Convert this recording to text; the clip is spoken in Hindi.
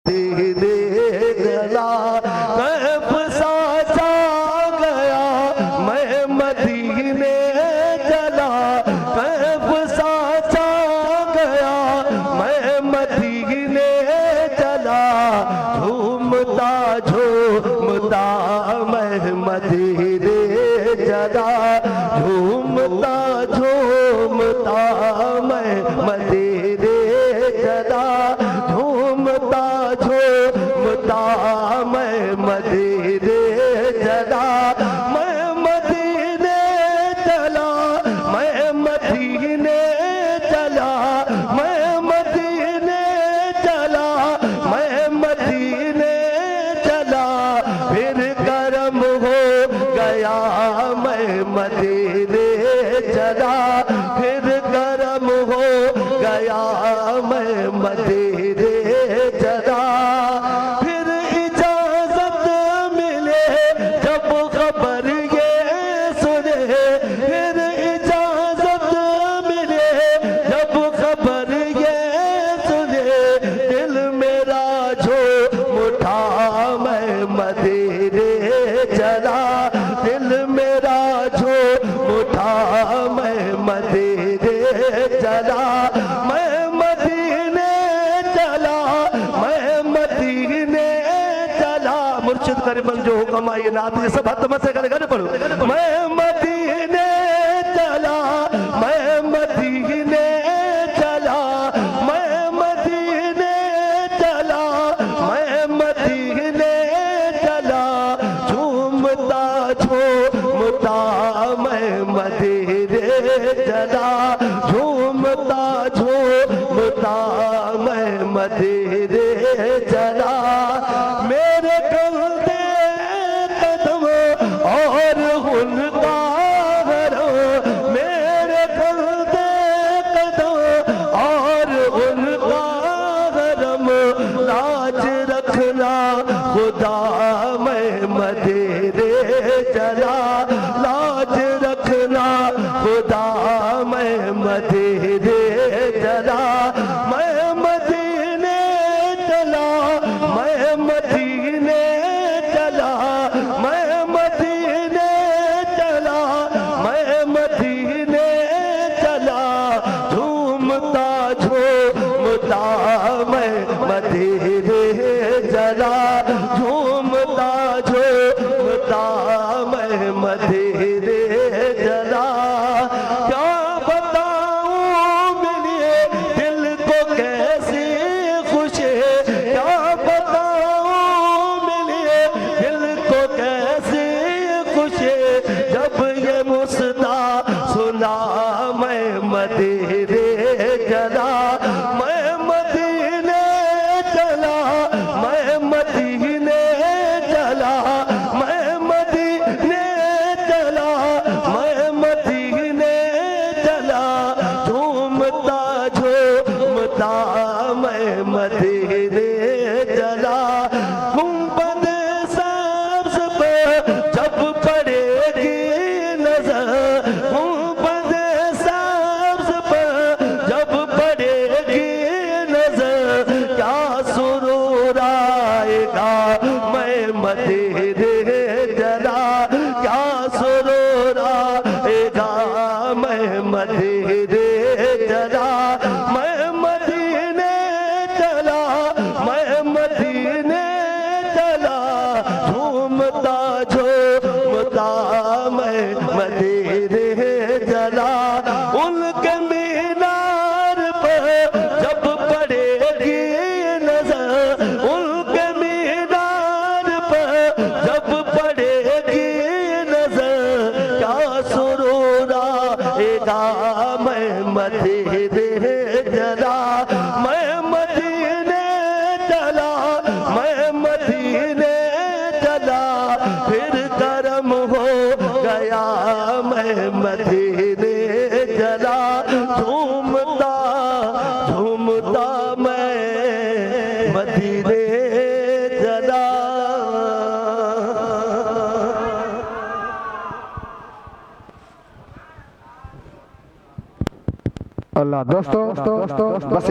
तेरे गला कैफ सा छा गया, मैं मदीने चला कैफ सा छा गया, मैं मदीने चला झूमता झूमता मैं मदीने चला झूमता झूमता मैं मदीने चला झूमता झूमता मैं मदीने चला, मैं मदीने चला, मैं मदीने चला, मैं मदीने चला, मैं मदीने चला, फिर करम हो गया मैं मदीने चला, फिर करम हो गया मैं मदीने चला, फिर इजाजत मिले जब खबर ये सुने, फिर इजाजत मिले जब खबर ये सुने, दिल मेरा झूम उठा मैं मदीने चला, दिल मेरा झूम उठा मैं मदीने चला, मैं मदीने चला, मैं मदीने चला। मुर्शिद करीमन जो हुक्म आई नात ये सब हद से घर पढ़ो, मैं मदीने चला, मैं मदीने चला, मैं मदीने चला, मैं मदीने चला झूमता झूमता मैं मदीने चला झूमता झूमता मैं मदीने चला, मेरे कंधे कदम और उनका गरम, मेरे कंधे कदम और उनका गरम, लाज रखना खुदा मैं मदीने चला, लाज रखना खुदा मैं मदीने चला, मैं मदीने चला, मैं मदीने चला, मैं मदीने चला, मैं मदीने चला झूमता झूमता मैं मदीने चला झूमता झूमता मैं मदीने चला, क्या बताऊं मिलिए दिल को कैसी खुशी, क्या बताऊं मिलिए दिल को कैसी खुशी, जब ये मुस्ता सुना मैं मदीने चला, मैं मदीने चला, मैं मदीने चला, मैं मदीने चला, मैं मदीने चला झूमता झूमता मैं मदीने चला, गुंबद सब्ज़ पर जब पड़ेगी नजर, गुंबद सब्ज़ पर जब पड़ेगी नजर, क्या सुरूर आएगा मैं मदीने चला, क्या सुरूर आएगा मैं मदीने चला, मैं मदीने चला, मैं मदीने चला झूमता झूमता मैं मदीने चला, उनके मीनार पर जब पड़ेगी नजर, उनके मीनार पर जब पड़ेगी नजर, क्या सुरूर आएगा मैं मदीने चला, मैं मदीने चला, मैं मदीने चला, फिर करम हो गया मैं मदीने चला झूमता झूमता मैं मदीने चला। अल्लाह दोस्तों बस